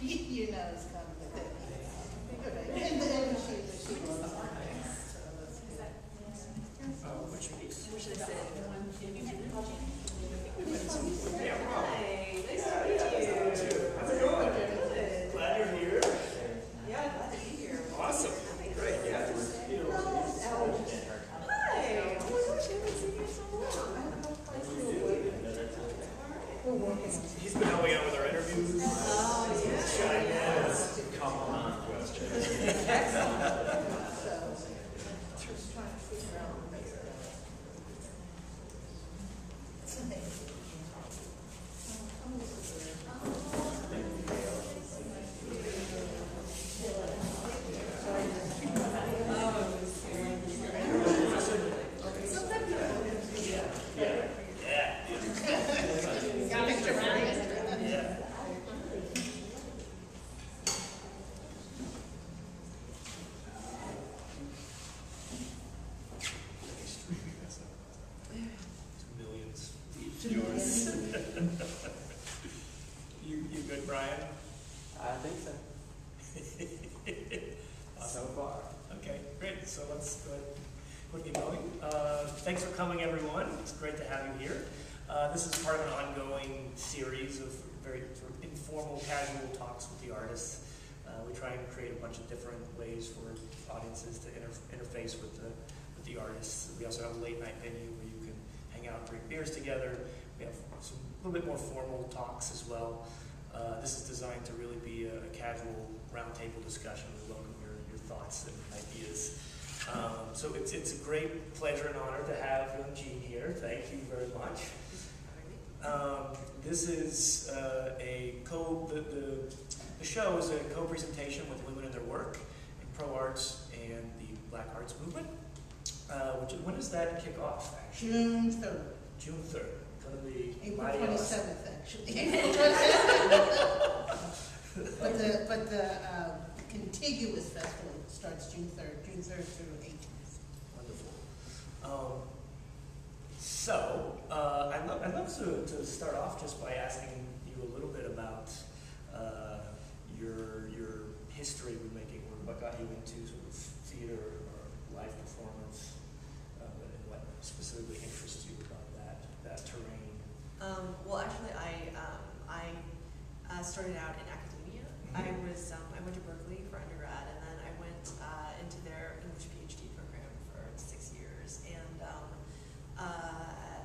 You know it's coming with it. And then she was which piece? Where should I sit? Yeah, Hi, nice to meet you. how's it going? Glad you're here. Yeah, glad to be here. Awesome. Great. Yeah. Hi. Oh my gosh, I haven't seen you in so long. He's been helping out with our interviews. Oh, yeah. Yes. Come on. Excellent. Millions. Yours. You good, Brian? I think so. So far. Okay, great. So let's go ahead and get going. Thanks for coming, everyone. It's great to have you here. This is part of an ongoing series of very sort of informal, casual talks with the artists. We try and create a bunch of different ways for audiences to interface with the artists. We also have a late night venue where you can hang out and drink beers together. We have some a little bit more formal talks as well. This is designed to really be a casual roundtable discussion. We welcome your thoughts and ideas. So it's a great pleasure and honor to have young Jean here. Thank you very much. This is the show is a co-presentation with Women in Their Work in Pro Arts and the Black Arts Movement. When does that kick off, actually? June 3rd. June 3rd. Going to be April mighty awesome. 27th, actually. but the contiguous festival starts June 3rd through 18th. Wonderful. So, I'd love to start off just by asking you a little bit about your history with making work. What got you into sort of theater or live performance, and what specifically interests you about that terrain? Well, actually, I started out in academia. Mm-hmm. I went to Berkeley for undergrad, and then I went into their English PhD program for 6 years,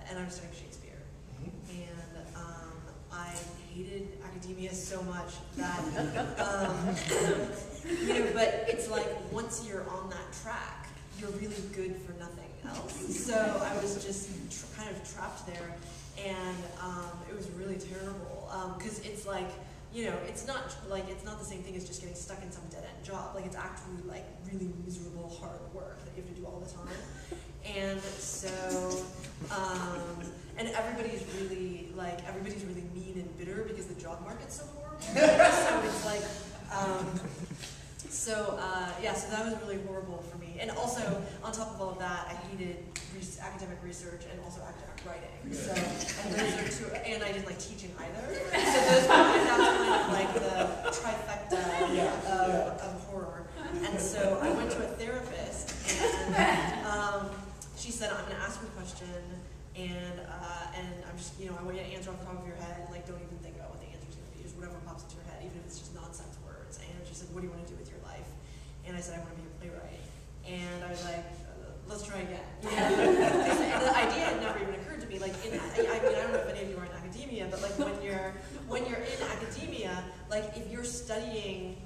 and I was studying Shakespeare. Mm-hmm. And I hated academia so much that but it's like once you're on that track, you're really good for nothing else. So I was just kind of trapped there, and it was really terrible because it's like, it's not the same thing as just getting stuck in some dead-end job. Like, it's actually like really miserable, hard work that you have to do all the time. And so, and everybody's really mean and bitter because the job market's so horrible. So it's like, so that was really horrible for me. And also, on top of all of that, I hated academic research and also academic writing. So, and I didn't like teaching either. So that was kind of like the trifecta of horror. And so I went to a therapist, and she said, I'm going to ask you a question, and I'm just, I want you to answer off the top of your head. Like, don't even think about what the answer's going to be. Just whatever pops into your head, even if it's just nonsense words. And she said, what do you want to do with your life? And I said, I want to be a playwright. And I was like, let's try again. And the idea had never even occurred to me. Like, I don't know if any of you are in academia, but like when you're in academia, like if you're studying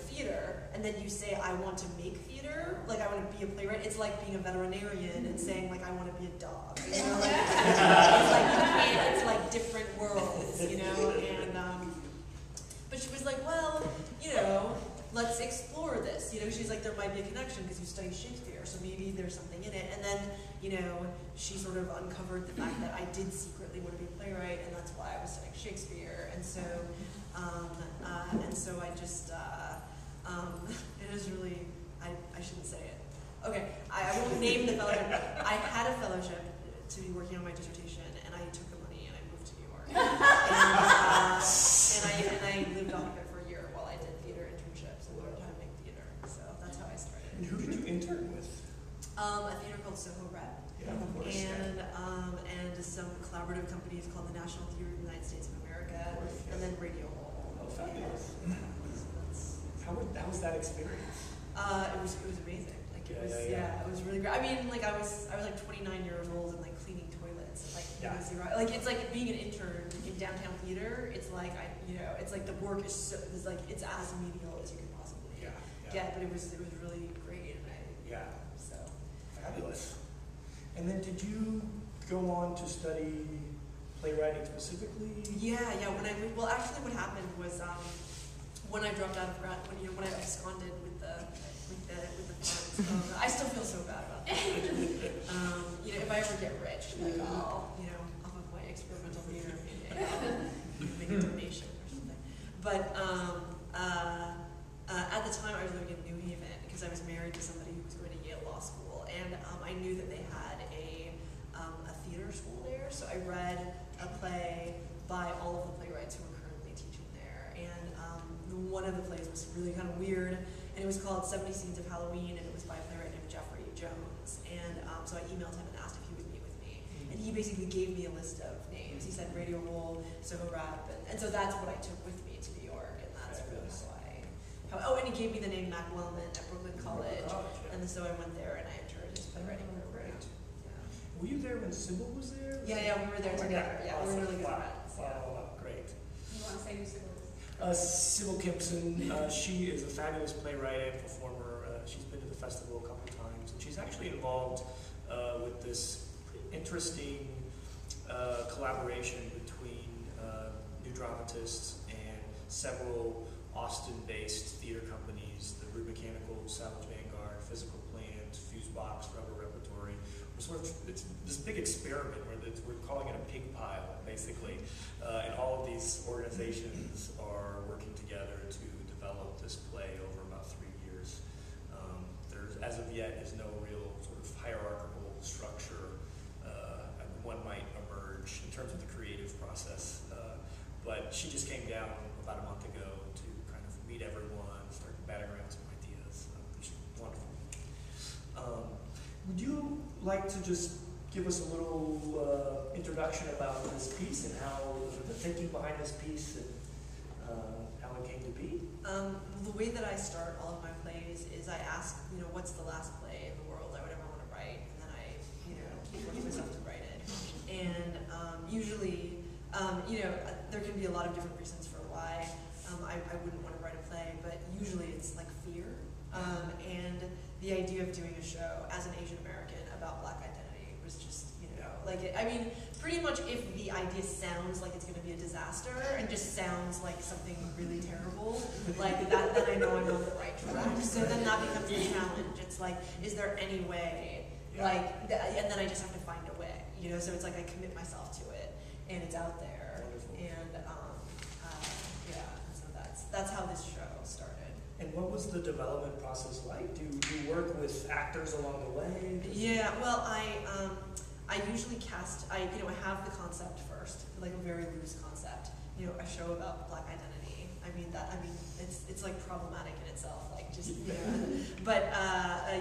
theater, and then you say, I want to make theater, like I want to be a playwright, it's like being a veterinarian and saying, like, I want to be a dog. It's like different worlds, and but she was like, well, let's explore this. She's like, there might be a connection because you study Shakespeare, so maybe there's something in it. And then, she sort of uncovered the fact that I did secretly want to be a playwright, and that's why I was studying Shakespeare. And so, I just, it is really, I shouldn't say it. Okay, I won't name the fellowship. I had a fellowship to be working on my dissertation, and I took the money and I moved to New York. And I lived off of it A theater called Soho Rep. Yeah, of course. And some collaborative companies called the National Theater of the United States of America, Of course, yes. and then Radio Hall. Oh, fabulous. So How was that experience? it was amazing. Like it was it was really great. I mean, like I was like 29 years old and like cleaning toilets and like like it's like being an intern in downtown theater. It's like it's like the work is it's as menial as you can possibly get, but it was really great, and so Fabulous. And then did you go on to study playwriting specifically? Yeah. Well, actually, what happened was when I dropped out of when I absconded with the funds. I still feel so bad about that. If I ever get rich, like I'll off of my experimental theater, make a donation or something. But at the time, I was living in New Haven because I was married to somebody who was going to Yale Law School, and I knew that they had a theater school there. So I read a play by all of the playwrights who were currently teaching there, and one of the plays was really kind of weird, and it was called 70 Scenes of Halloween, and it was by a playwright named Jeffrey Jones. And so I emailed him and asked if he would meet with me, and he basically gave me a list of names. He said Radio Roll, Soho Rap, and so that's what I took with me to New York, and that's really and he gave me the name Mac Wellman at Brooklyn College, and so I went there and I entered his playwriting program. Yeah. Were you there when Sybil was there? Yeah, we were there together. Yeah, awesome. we were really good friends. Wow, great. You want to say who Sybil is? Sybil Kimpson, she is a fabulous playwright and performer. She's been to the festival a couple times, and she's actually involved with this interesting collaboration between new dramatists and several Austin-based theater companies, the Rude Mechanical, Savage Vanguard, Physical Plant, Fusebox, Rubber Repertory. It's this big experiment where we're calling it a pig pile, basically. And all of these organizations are working together to develop this play over about 3 years. There's, as of yet, is no real sort of hierarchical structure. One might emerge in terms of the creative process. But she just came down about a month ago to kind of meet everyone, start batting around some ideas. She's wonderful. Would you like to just give us a little introduction about this piece and how the thinking behind this piece and how it came to be? The way that I start all of my plays is I ask, what's the last play in the world I would ever want to write, and then I, force myself to write it. And usually, there can be a lot of different reasons for why I wouldn't want to write a play, but usually it's like fear. And the idea of doing a show as an Asian American about Black identity was just, pretty much if the idea sounds like it's going to be a disaster and just sounds like something really terrible, like that, then I know I'm on the right track. So then that becomes the challenge. It's like, is there any way, and then I just have to find a way, so it's like I commit myself to it, and it's out there. Wonderful. And, so that's how this show started. And what was the development process like? Do you work with actors along the way? Yeah, well, I usually cast. I have the concept first, like a very loose concept. A show about Black identity. It's like problematic in itself. Like just, but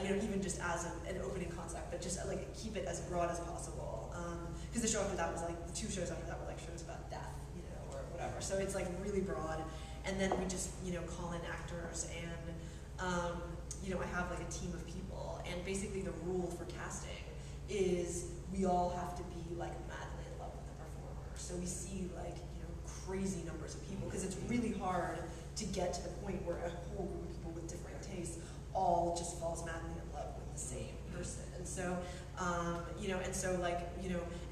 even just as an opening concept, but just like keep it as broad as possible. Because the show after that was like the 2 shows after that were like shows about death, or whatever. So it's like really broad. And then we just, call in actors, and, I have like a team of people, and basically the rule for casting is we all have to be like madly in love with the performer. So we see like, crazy numbers of people, because it's really hard to get to the point where a whole group of people with different tastes all just falls madly in love with the same person. And so,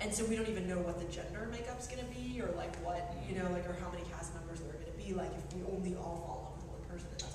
and so we don't even know what the gender makeup's gonna be, or like what, or how many cast members there are gonna be, like if we only all fall in love with one person, and that's